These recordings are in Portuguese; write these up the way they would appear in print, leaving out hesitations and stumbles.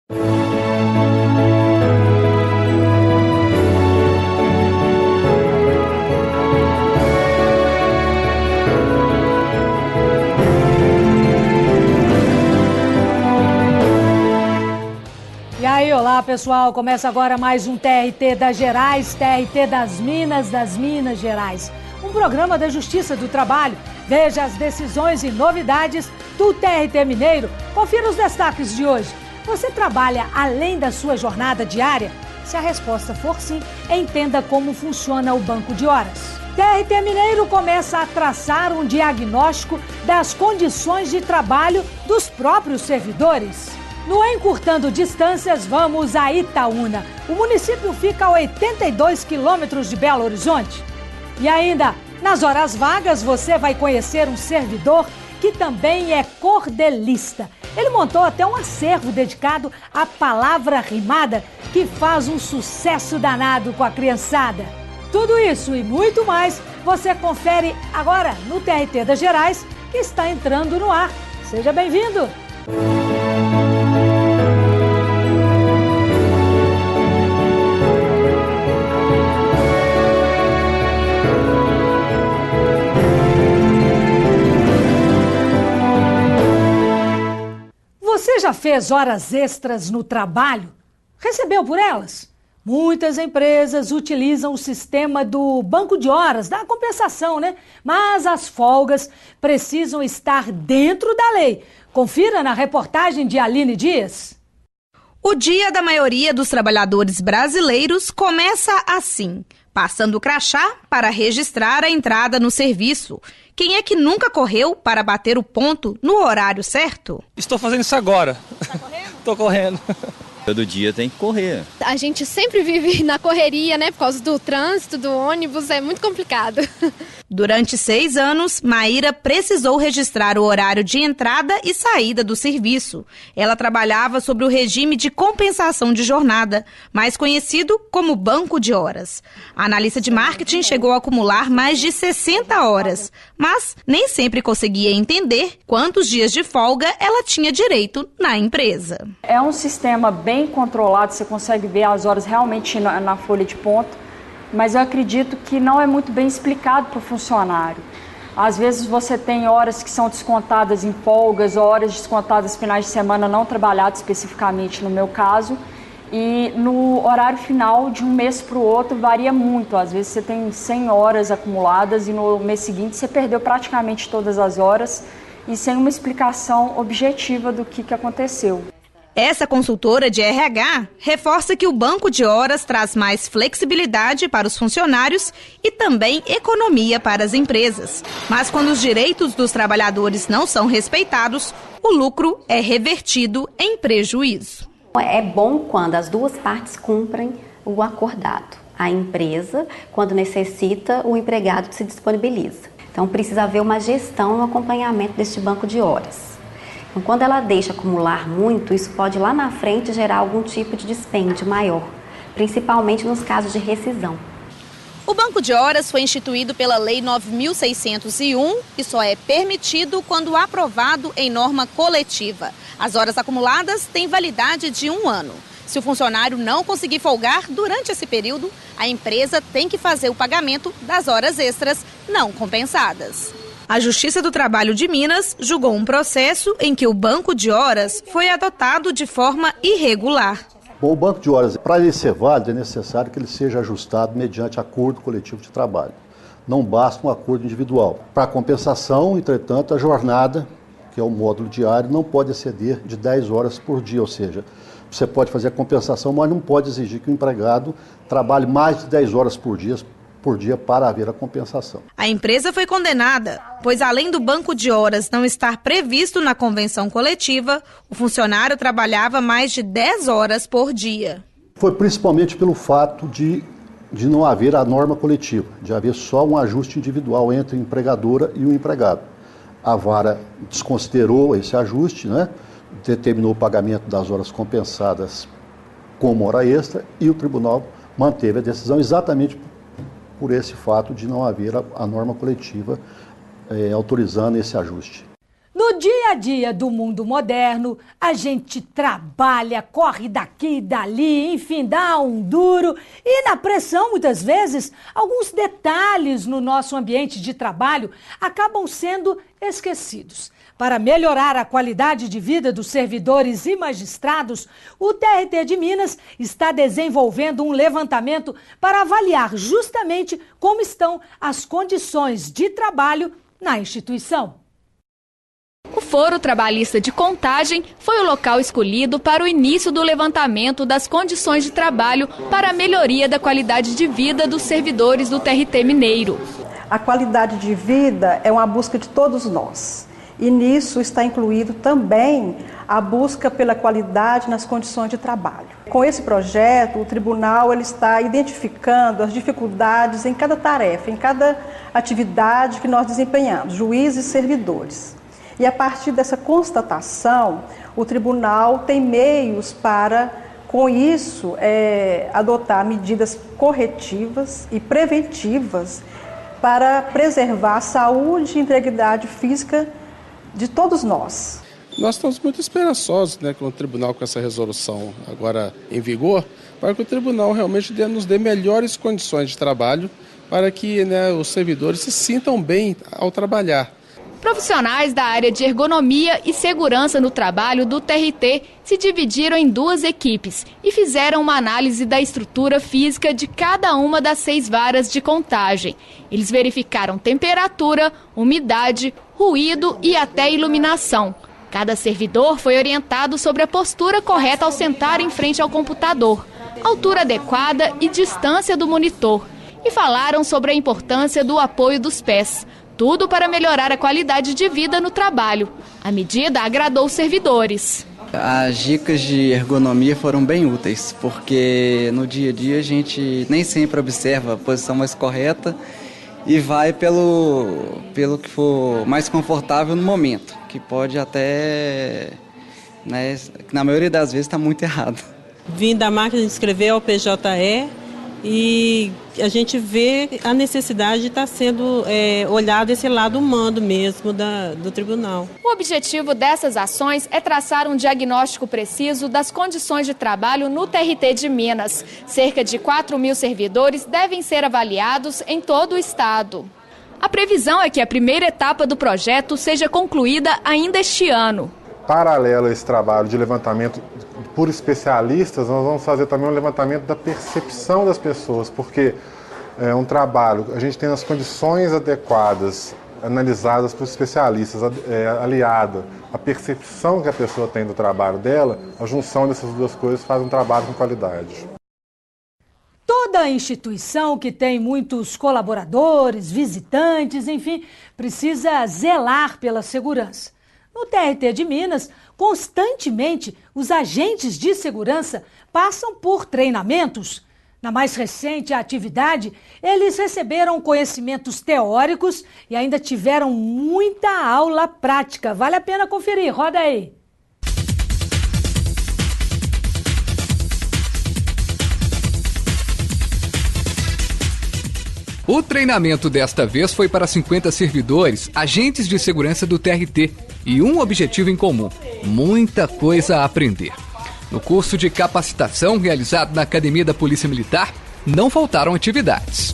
E aí, olá pessoal, começa agora mais um TRT das Gerais, TRT das Minas Gerais. Um programa da Justiça do Trabalho. Veja as decisões e novidades do TRT Mineiro. Confira os destaques de hoje. Você trabalha além da sua jornada diária? Se a resposta for sim, entenda como funciona o banco de horas. TRT Mineiro começa a traçar um diagnóstico das condições de trabalho dos próprios servidores. No Encurtando Distâncias, vamos a Itaúna. O município fica a 82 quilômetros de Belo Horizonte. E ainda, nas horas vagas, você vai conhecer um servidor que também é cordelista. Ele montou até um acervo dedicado à palavra rimada, que faz um sucesso danado com a criançada. Tudo isso e muito mais, você confere agora no TRT das Gerais, que está entrando no ar. Seja bem-vindo! Você já fez horas extras no trabalho? Recebeu por elas? Muitas empresas utilizam o sistema do banco de horas, da compensação, né? Mas as folgas precisam estar dentro da lei. Confira na reportagem de Aline Dias. O dia da maioria dos trabalhadores brasileiros começa assim, passando o crachá para registrar a entrada no serviço. Quem é que nunca correu para bater o ponto no horário certo? Estou fazendo isso agora. Tá correndo? Estou correndo. Todo dia tem que correr. A gente sempre vive na correria, né? Por causa do trânsito, do ônibus, é muito complicado. Durante 6 anos, Maíra precisou registrar o horário de entrada e saída do serviço. Ela trabalhava sobre o regime de compensação de jornada, mais conhecido como banco de horas. A analista de marketing chegou a acumular mais de 60 horas, mas nem sempre conseguia entender quantos dias de folga ela tinha direito na empresa. É um sistema bem controlado, você consegue ver as horas realmente na folha de ponto, mas eu acredito que não é muito bem explicado para o funcionário. Às vezes você tem horas que são descontadas em folgas, horas descontadas finais de semana não trabalhadas especificamente no meu caso, e no horário final de um mês para o outro varia muito. Às vezes você tem 100 horas acumuladas e no mês seguinte você perdeu praticamente todas as horas e sem uma explicação objetiva do que aconteceu. Essa consultora de RH reforça que o banco de horas traz mais flexibilidade para os funcionários e também economia para as empresas. Mas quando os direitos dos trabalhadores não são respeitados, o lucro é revertido em prejuízo. É bom quando as duas partes cumprem o acordado. A empresa, quando necessita, o empregado se disponibiliza. Então precisa haver uma gestão no acompanhamento deste banco de horas. Então, quando ela deixa acumular muito, isso pode lá na frente gerar algum tipo de dispêndio maior, principalmente nos casos de rescisão. O banco de horas foi instituído pela Lei 9.601 e só é permitido quando aprovado em norma coletiva. As horas acumuladas têm validade de 1 ano. Se o funcionário não conseguir folgar durante esse período, a empresa tem que fazer o pagamento das horas extras não compensadas. A Justiça do Trabalho de Minas julgou um processo em que o banco de horas foi adotado de forma irregular. Bom, o banco de horas, para ele ser válido, é necessário que ele seja ajustado mediante acordo coletivo de trabalho. Não basta um acordo individual. Para a compensação, entretanto, a jornada, que é o módulo diário, não pode exceder de 10 horas por dia, ou seja, você pode fazer a compensação, mas não pode exigir que o empregado trabalhe mais de 10 horas por dia para haver a compensação. A empresa foi condenada, pois além do banco de horas não estar previsto na convenção coletiva, o funcionário trabalhava mais de 10 horas por dia. Foi principalmente pelo fato de não haver a norma coletiva, de haver só um ajuste individual entre a empregadora e o empregado. A vara desconsiderou esse ajuste, né? Determinou o pagamento das horas compensadas como hora extra e o tribunal manteve a decisão exatamente por esse fato de não haver a norma coletiva autorizando esse ajuste. No No dia a dia do mundo moderno, a gente trabalha, corre daqui e dali, enfim, dá um duro. E na pressão, muitas vezes, alguns detalhes no nosso ambiente de trabalho acabam sendo esquecidos. Para melhorar a qualidade de vida dos servidores e magistrados, o TRT de Minas está desenvolvendo um levantamento para avaliar justamente como estão as condições de trabalho na instituição. O Foro Trabalhista de Contagem foi o local escolhido para o início do levantamento das condições de trabalho para a melhoria da qualidade de vida dos servidores do TRT mineiro. A qualidade de vida é uma busca de todos nós. E nisso está incluído também a busca pela qualidade nas condições de trabalho. Com esse projeto, o tribunal ele está identificando as dificuldades em cada tarefa, em cada atividade que nós desempenhamos, juízes e servidores. E a partir dessa constatação, o tribunal tem meios para, com isso, adotar medidas corretivas e preventivas para preservar a saúde e integridade física de todos nós. Nós estamos muito esperançosos, com o tribunal, com essa resolução agora em vigor, para que o tribunal realmente nos dê melhores condições de trabalho para que os servidores se sintam bem ao trabalhar. Profissionais da área de ergonomia e segurança no trabalho do TRT se dividiram em duas equipes e fizeram uma análise da estrutura física de cada uma das 6 varas de contagem. Eles verificaram temperatura, umidade, ruído e até iluminação. Cada servidor foi orientado sobre a postura correta ao sentar em frente ao computador, altura adequada e distância do monitor. E falaram sobre a importância do apoio dos pés. Tudo para melhorar a qualidade de vida no trabalho. A medida agradou os servidores. As dicas de ergonomia foram bem úteis, porque no dia a dia a gente nem sempre observa a posição mais correta e vai pelo que for mais confortável no momento, que pode até, na maioria das vezes, está muito errado. Vim da máquina de escrever ao PJE e a gente vê a necessidade de estar sendo olhado esse lado humano mesmo do tribunal. O objetivo dessas ações é traçar um diagnóstico preciso das condições de trabalho no TRT de Minas. Cerca de 4.000 servidores devem ser avaliados em todo o estado. A previsão é que a primeira etapa do projeto seja concluída ainda este ano. Paralelo a esse trabalho de levantamento por especialistas, nós vamos fazer também um levantamento da percepção das pessoas, porque é um trabalho, a gente tem as condições adequadas, analisadas por especialistas, aliada à percepção que a pessoa tem do trabalho dela, a junção dessas duas coisas faz um trabalho com qualidade. Toda instituição que tem muitos colaboradores, visitantes, enfim, precisa zelar pela segurança. No TRT de Minas, constantemente, os agentes de segurança passam por treinamentos. Na mais recente atividade, eles receberam conhecimentos teóricos e ainda tiveram muita aula prática. Vale a pena conferir, roda aí. O treinamento desta vez foi para 50 servidores, agentes de segurança do TRT, e um objetivo em comum: muita coisa a aprender. No curso de capacitação realizado na Academia da Polícia Militar, não faltaram atividades.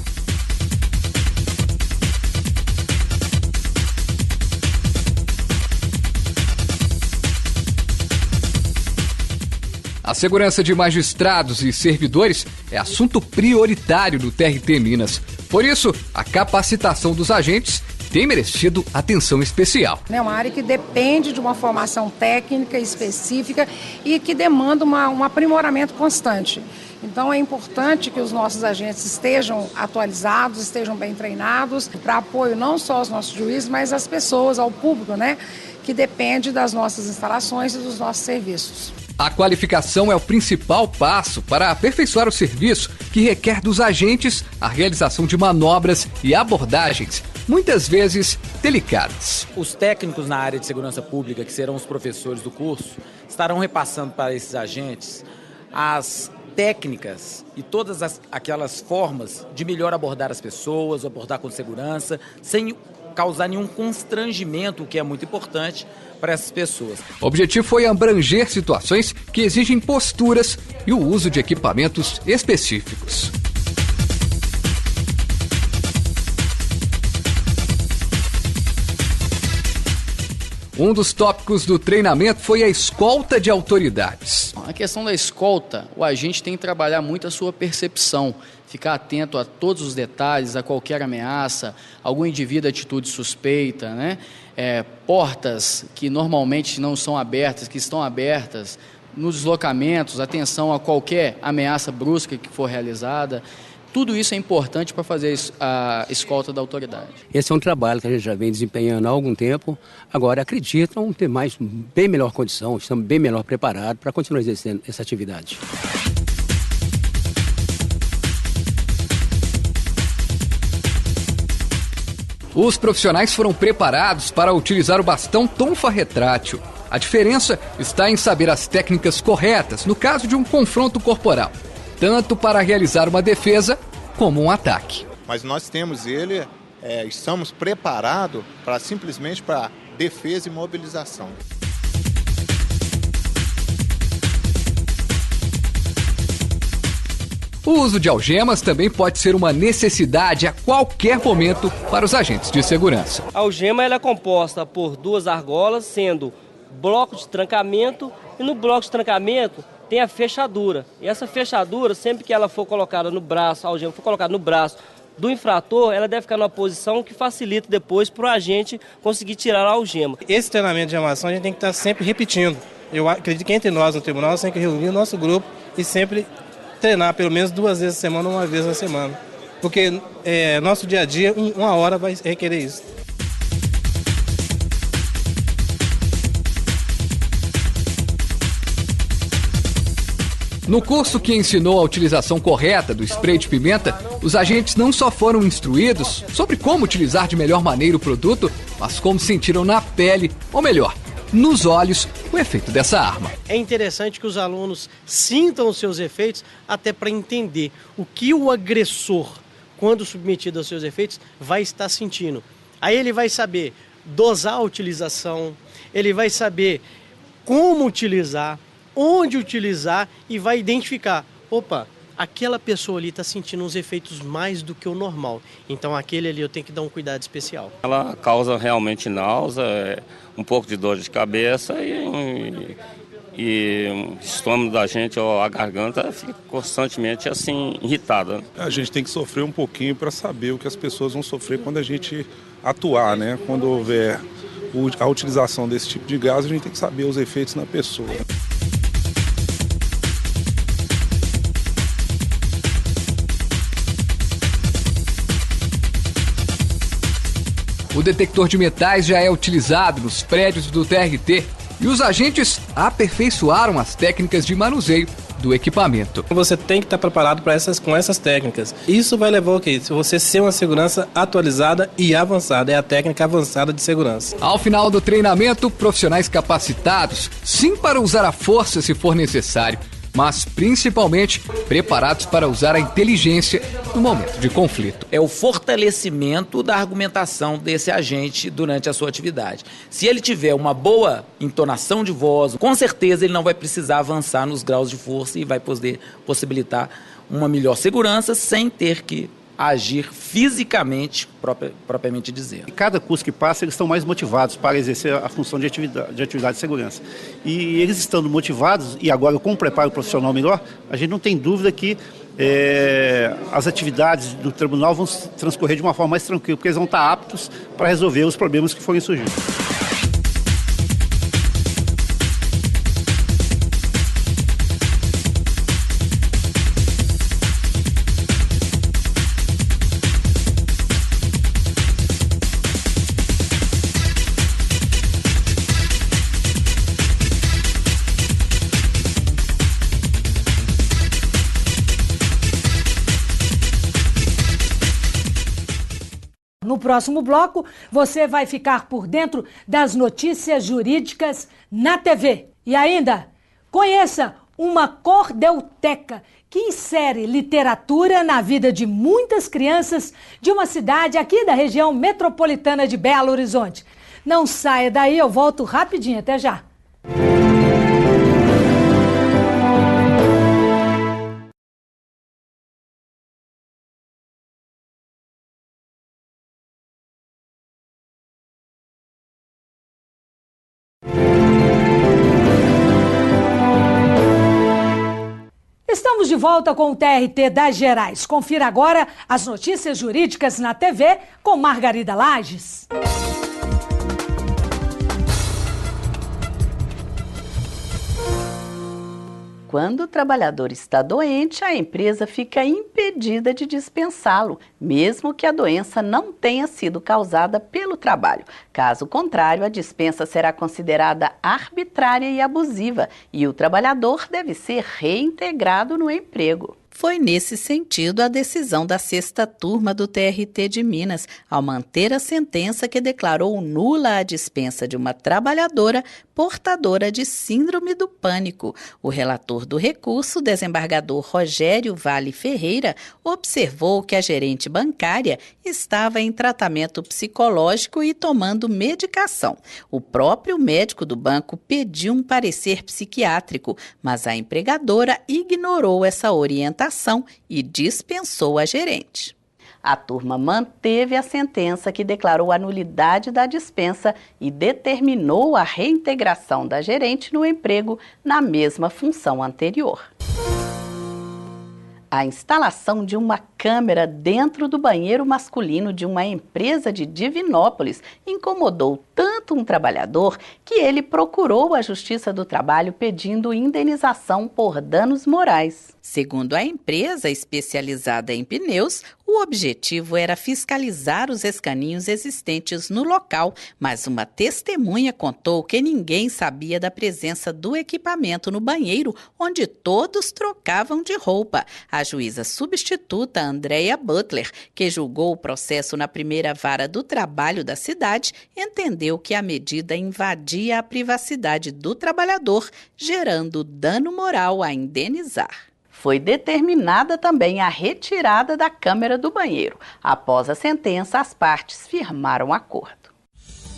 A segurança de magistrados e servidores é assunto prioritário do TRT Minas. Por isso, a capacitação dos agentes tem merecido atenção especial. É uma área que depende de uma formação técnica específica e que demanda um aprimoramento constante. Então é importante que os nossos agentes estejam atualizados, estejam bem treinados, para apoio não só aos nossos juízes, mas às pessoas, ao público, que depende das nossas instalações e dos nossos serviços. A qualificação é o principal passo para aperfeiçoar o serviço, que requer dos agentes a realização de manobras e abordagens, muitas vezes delicadas. Os técnicos na área de segurança pública, que serão os professores do curso, estarão repassando para esses agentes as técnicas e todas aquelas formas de melhor abordar as pessoas, abordar com segurança, sem causar nenhum constrangimento, o que é muito importante para essas pessoas. O objetivo foi abranger situações que exigem posturas e o uso de equipamentos específicos. Um dos tópicos do treinamento foi a escolta de autoridades. A questão da escolta, o agente tem que trabalhar muito a sua percepção, ficar atento a todos os detalhes, a qualquer ameaça, algum indivíduo de atitude suspeita, né? Portas que normalmente não são abertas, que estão abertas, nos deslocamentos, atenção a qualquer ameaça brusca que for realizada. Tudo isso é importante para fazer a escolta da autoridade. Esse é um trabalho que a gente já vem desempenhando há algum tempo. Agora, acreditam ter bem melhor condição, estamos bem melhor preparados para continuar exercendo essa atividade. Os profissionais foram preparados para utilizar o bastão tonfa retrátil. A diferença está em saber as técnicas corretas no caso de um confronto corporal, tanto para realizar uma defesa como um ataque. Mas nós temos ele, estamos preparados simplesmente para defesa e mobilização. O uso de algemas também pode ser uma necessidade a qualquer momento para os agentes de segurança. A algema ela é composta por 2 argolas, sendo bloco de trancamento, e no bloco de trancamento tem a fechadura. E essa fechadura, sempre que ela for colocada no braço, a algema for colocada no braço do infrator, ela deve ficar numa posição que facilita depois para o agente conseguir tirar a algema. Esse treinamento de armação a gente tem que estar sempre repetindo. Eu acredito que entre nós no tribunal nós temos que reunir o nosso grupo e sempre treinar pelo menos 2 vezes a semana, 1 vez na semana. Porque nosso dia a dia, 1 hora vai requerer isso. No curso que ensinou a utilização correta do spray de pimenta, os agentes não só foram instruídos sobre como utilizar de melhor maneira o produto, mas como sentiram na pele, ou melhor, nos olhos, o efeito dessa arma. É interessante que os alunos sintam os seus efeitos até para entender o que o agressor, quando submetido aos seus efeitos, vai estar sentindo. Aí ele vai saber dosar a utilização, ele vai saber como utilizar, onde utilizar e vai identificar, opa, aquela pessoa ali está sentindo uns efeitos mais do que o normal, então aquele ali eu tenho que dar um cuidado especial. Ela causa realmente náusea, um pouco de dor de cabeça e o estômago da gente, ou a garganta, fica constantemente assim irritada. A gente tem que sofrer um pouquinho para saber o que as pessoas vão sofrer quando a gente atuar, né? Quando houver a utilização desse tipo de gás, a gente tem que saber os efeitos na pessoa. O detector de metais já é utilizado nos prédios do TRT e os agentes aperfeiçoaram as técnicas de manuseio do equipamento. Você tem que estar preparado com essas técnicas. Isso vai levar ao quê? Você ser uma segurança atualizada e avançada. É a técnica avançada de segurança. Ao final do treinamento, profissionais capacitados, sim para usar a força se for necessário, mas principalmente preparados para usar a inteligência no momento de conflito. É o fortalecimento da argumentação desse agente durante a sua atividade. Se ele tiver uma boa entonação de voz, com certeza ele não vai precisar avançar nos graus de força e vai poder possibilitar uma melhor segurança sem ter que agir fisicamente, propriamente dizendo. Cada curso que passa, eles estão mais motivados para exercer a função de atividade de segurança. E eles estando motivados, e agora com um preparo profissional melhor, a gente não tem dúvida que as atividades do tribunal vão transcorrer de uma forma mais tranquila, porque eles vão estar aptos para resolver os problemas que forem surgir. No próximo bloco, você vai ficar por dentro das notícias jurídicas na TV. E ainda, conheça uma cordeuteca que insere literatura na vida de muitas crianças de uma cidade aqui da região metropolitana de Belo Horizonte. Não saia daí, eu volto rapidinho, até já. Estamos de volta com o TRT das Gerais. Confira agora as notícias jurídicas na TV com Margarida Lages. Quando o trabalhador está doente, a empresa fica impedida de dispensá-lo, mesmo que a doença não tenha sido causada pelo trabalho. Caso contrário, a dispensa será considerada arbitrária e abusiva e o trabalhador deve ser reintegrado no emprego. Foi nesse sentido a decisão da 6ª turma do TRT de Minas, ao manter a sentença que declarou nula a dispensa de uma trabalhadora portadora de síndrome do pânico. O relator do recurso, desembargador Rogério Vale Ferreira, observou que a gerente bancária estava em tratamento psicológico e tomando medicação. O próprio médico do banco pediu um parecer psiquiátrico, mas a empregadora ignorou essa orientação e dispensou a gerente. A turma manteve a sentença que declarou a nulidade da dispensa e determinou a reintegração da gerente no emprego na mesma função anterior. A instalação de uma câmera dentro do banheiro masculino de uma empresa de Divinópolis incomodou tanto um trabalhador que ele procurou a Justiça do Trabalho pedindo indenização por danos morais. Segundo a empresa especializada em pneus, o objetivo era fiscalizar os escaninhos existentes no local, mas uma testemunha contou que ninguém sabia da presença do equipamento no banheiro, onde todos trocavam de roupa. A juíza substituta Andréia Butler, que julgou o processo na primeira vara do trabalho da cidade, entendeu que a medida invadia a privacidade do trabalhador, gerando dano moral a indenizar. Foi determinada também a retirada da câmera do banheiro. Após a sentença, as partes firmaram acordo.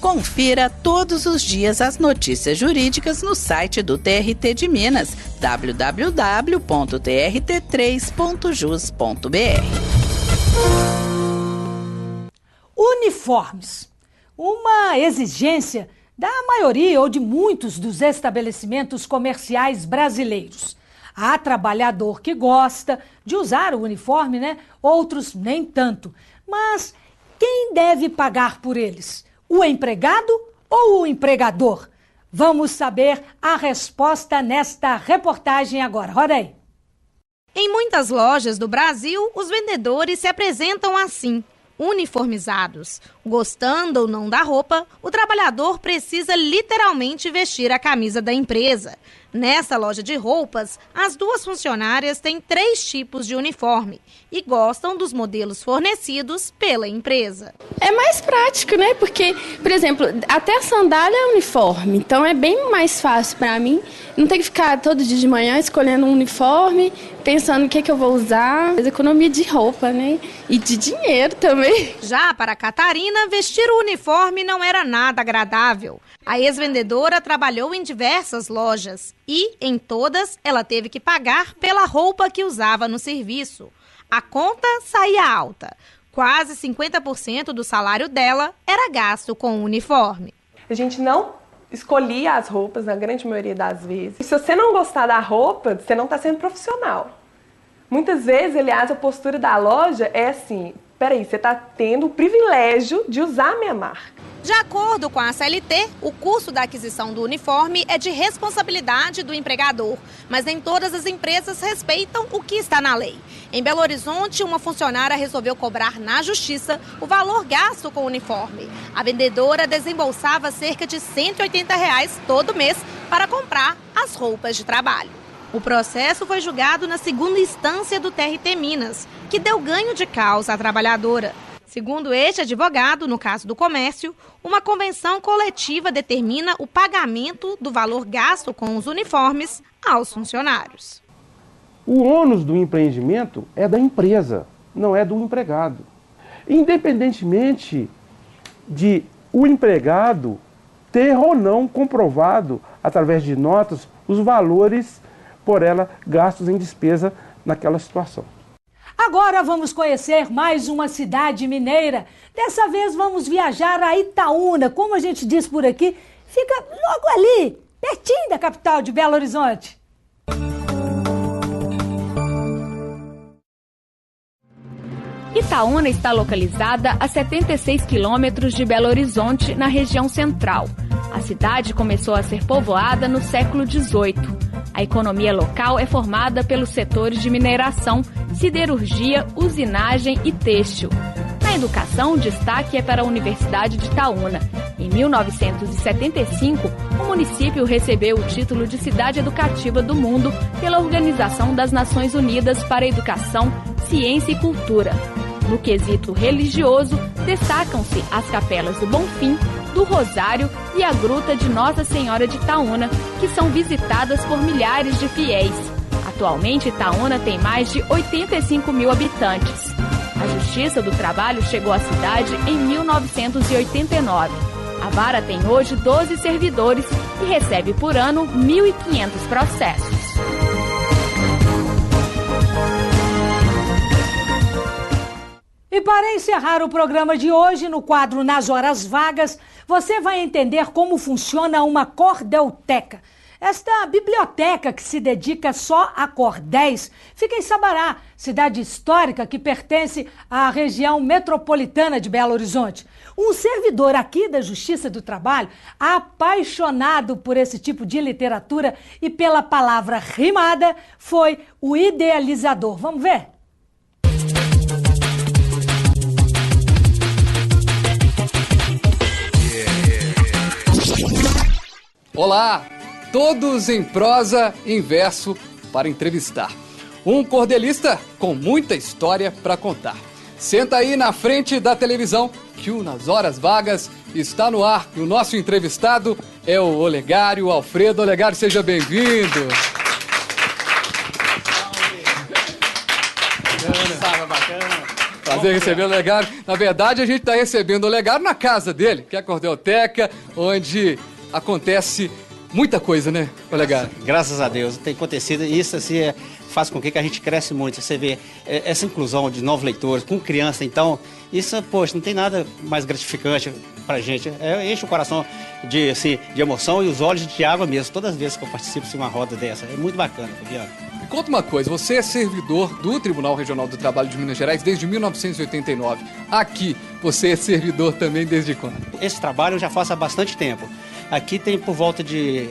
Confira todos os dias as notícias jurídicas no site do TRT de Minas, www.trt3.jus.br. Uniformes. Uma exigência da maioria ou de muitos dos estabelecimentos comerciais brasileiros. Há trabalhador que gosta de usar o uniforme, né? Outros nem tanto. Mas quem deve pagar por eles? O empregado ou o empregador? Vamos saber a resposta nesta reportagem agora. Roda aí. Em muitas lojas do Brasil, os vendedores se apresentam assim, uniformizados. Gostando ou não da roupa, o trabalhador precisa literalmente vestir a camisa da empresa. Nessa loja de roupas, as duas funcionárias têm 3 tipos de uniforme e gostam dos modelos fornecidos pela empresa. É mais prático, né? Porque, por exemplo, até a sandália é uniforme, então é bem mais fácil para mim. Não ter que ficar todo dia de manhã escolhendo um uniforme, pensando o que eu vou usar. Economia de roupa, né? E de dinheiro também. Já para a Catarina, vestir o uniforme não era nada agradável. A ex-vendedora trabalhou em diversas lojas e, em todas, ela teve que pagar pela roupa que usava no serviço. A conta saía alta. Quase 50% do salário dela era gasto com o uniforme. A gente não escolhia as roupas, na grande maioria das vezes. E se você não gostar da roupa, você não está sendo profissional. Muitas vezes, aliás, a postura da loja é assim: peraí, você está tendo o privilégio de usar a minha marca. De acordo com a CLT, o custo da aquisição do uniforme é de responsabilidade do empregador, mas nem todas as empresas respeitam o que está na lei. Em Belo Horizonte, uma funcionária resolveu cobrar na justiça o valor gasto com o uniforme. A vendedora desembolsava cerca de R$ 180 todo mês para comprar as roupas de trabalho. O processo foi julgado na 2ª instância do TRT Minas, que deu ganho de causa à trabalhadora. Segundo este advogado, no caso do comércio, uma convenção coletiva determina o pagamento do valor gasto com os uniformes aos funcionários. O ônus do empreendimento é da empresa, não é do empregado. Independentemente de o empregado ter ou não comprovado, através de notas, os valores por ela gastos em despesa naquela situação. Agora vamos conhecer mais uma cidade mineira. Dessa vez vamos viajar a Itaúna, como a gente diz por aqui, fica logo ali, pertinho da capital de Belo Horizonte. Itaúna está localizada a 76 quilômetros de Belo Horizonte, na região central. A cidade começou a ser povoada no século XVIII. A economia local é formada pelos setores de mineração, siderurgia, usinagem e têxtil. Na educação, o destaque é para a Universidade de Itaúna. Em 1975, o município recebeu o título de Cidade Educativa do Mundo pela Organização das Nações Unidas para a Educação, Ciência e Cultura. No quesito religioso, destacam-se as capelas do Bonfim, do Rosário e a Gruta de Nossa Senhora de Itaúna, que são visitadas por milhares de fiéis. Atualmente, Itaúna tem mais de 85 mil habitantes. A Justiça do Trabalho chegou à cidade em 1989. A vara tem hoje 12 servidores e recebe por ano 1.500 processos. E para encerrar o programa de hoje, no quadro Nas Horas Vagas, você vai entender como funciona uma cordelteca. Esta biblioteca que se dedica só a cordéis fica em Sabará, cidade histórica que pertence à região metropolitana de Belo Horizonte. Um servidor aqui da Justiça do Trabalho, apaixonado por esse tipo de literatura e pela palavra rimada, foi o idealizador. Vamos ver? Olá, todos em prosa e em verso para entrevistar. Um cordelista com muita história para contar. Senta aí na frente da televisão que o Nas Horas Vagas está no ar. E o nosso entrevistado é o Olegário Alfredo. Olegário, seja bem-vindo. Prazer receber o Olegário. Na verdade, a gente está recebendo o Olegário na casa dele, que é a Cordelteca, onde acontece muita coisa, né, Olegário? Graças a Deus, tem acontecido. Isso assim, faz com que a gente cresce muito. Você vê essa inclusão de novos leitores, com criança, então, isso, poxa, não tem nada mais gratificante pra gente. Enche o coração de emoção e os olhos de água mesmo, todas as vezes que eu participo de uma roda dessa. É muito bacana, Fabiano. Me conta uma coisa, você é servidor do Tribunal Regional do Trabalho de Minas Gerais desde 1989. Aqui, você é servidor também desde quando? Esse trabalho eu já faço há bastante tempo. Aqui tem por volta de,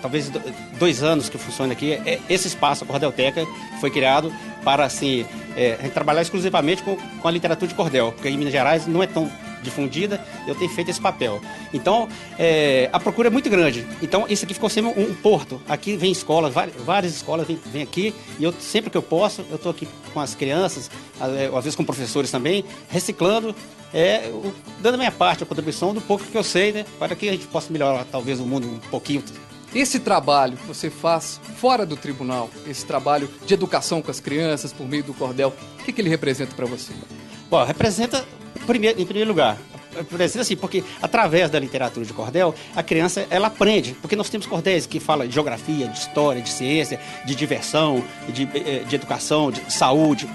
talvez, 2 anos que funciona aqui. Esse espaço, a Cordelteca, foi criado para, assim, trabalhar exclusivamente com a literatura de cordel, porque em Minas Gerais não é tão difundida, eu tenho feito esse papel. Então, a procura é muito grande. Então, isso aqui ficou sendo um porto. Aqui vem escolas, várias escolas vêm aqui, e eu, sempre que eu posso, eu estou aqui com as crianças, às vezes com professores também, reciclando, dando a minha parte, a contribuição do pouco que eu sei, né, para que a gente possa melhorar, talvez, o mundo um pouquinho. Esse trabalho que você faz fora do tribunal, esse trabalho de educação com as crianças por meio do cordel, o que ele representa para você? Bom, representa, em primeiro lugar, representa assim, porque através da literatura de cordel, a criança, ela aprende, porque nós temos cordéis que falam de geografia, de história, de ciência, de diversão, de educação, de saúde,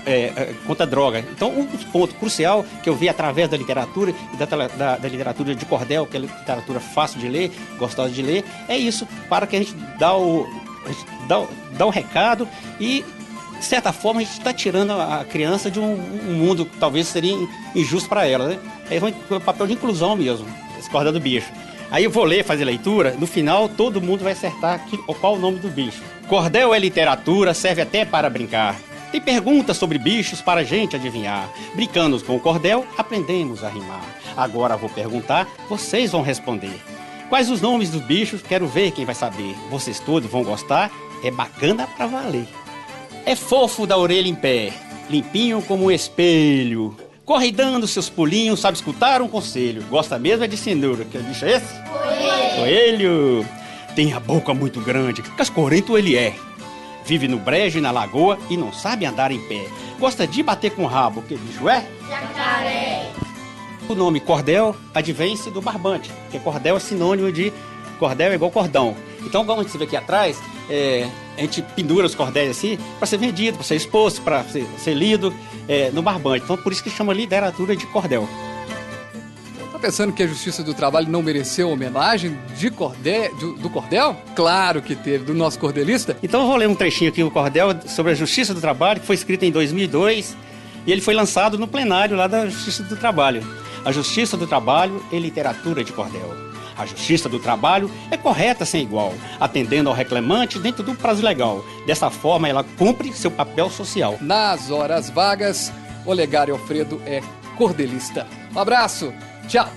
contra a droga. Então, um ponto crucial que eu vi através da literatura e da literatura de cordel, que é literatura fácil de ler, gostosa de ler, é isso, para que a gente dá o recado e, de certa forma, a gente está tirando a criança de um mundo que talvez seria injusto para ela, né? Aí vai o papel de inclusão mesmo, esse cordel do bicho. Aí eu vou ler, fazer leitura, no final todo mundo vai acertar qual o nome do bicho. Cordel é literatura, serve até para brincar. Tem perguntas sobre bichos para a gente adivinhar. Brincando com o cordel, aprendemos a rimar. Agora vou perguntar, vocês vão responder. Quais os nomes dos bichos? Quero ver quem vai saber. Vocês todos vão gostar, é bacana pra valer. É fofo da orelha em pé, limpinho como um espelho. Corre dando seus pulinhos, sabe escutar um conselho. Gosta mesmo é de cenoura. Que bicho é esse? Coelho. Tem a boca muito grande, cascorento ele é. Vive no brejo e na lagoa e não sabe andar em pé. Gosta de bater com o rabo. Que bicho é? Jacaré. O nome cordel advém-se do barbante, porque cordel é sinônimo de... Cordel é igual cordão. Então, como você vê aqui atrás, a gente pendura os cordéis assim para ser vendido, para ser exposto, para ser lido no barbante. Então, por isso que chama literatura de cordel. Tá pensando que a Justiça do Trabalho não mereceu homenagem do cordel? Claro que teve, do nosso cordelista. Então, eu vou ler um trechinho aqui do cordel sobre a Justiça do Trabalho, que foi escrito em 2002 e ele foi lançado no plenário lá da Justiça do Trabalho. A Justiça do Trabalho é literatura de cordel. A Justiça do Trabalho é correta sem igual, atendendo ao reclamante dentro do prazo legal. Dessa forma, ela cumpre seu papel social. Nas horas vagas, Olegário Alfredo é cordelista. Um abraço, tchau!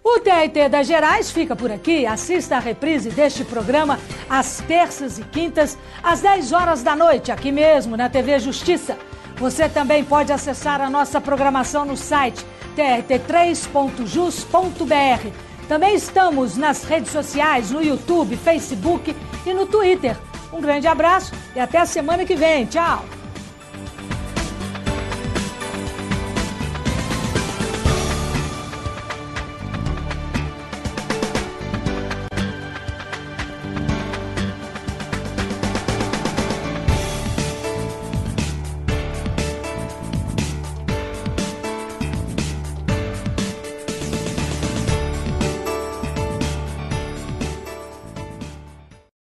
O TRT das Gerais fica por aqui. Assista a reprise deste programa às terças e quintas, às 10 horas da noite, aqui mesmo na TV Justiça. Você também pode acessar a nossa programação no site trt3.jus.br. Também estamos nas redes sociais, no YouTube, Facebook e no Twitter. Um grande abraço e até a semana que vem. Tchau!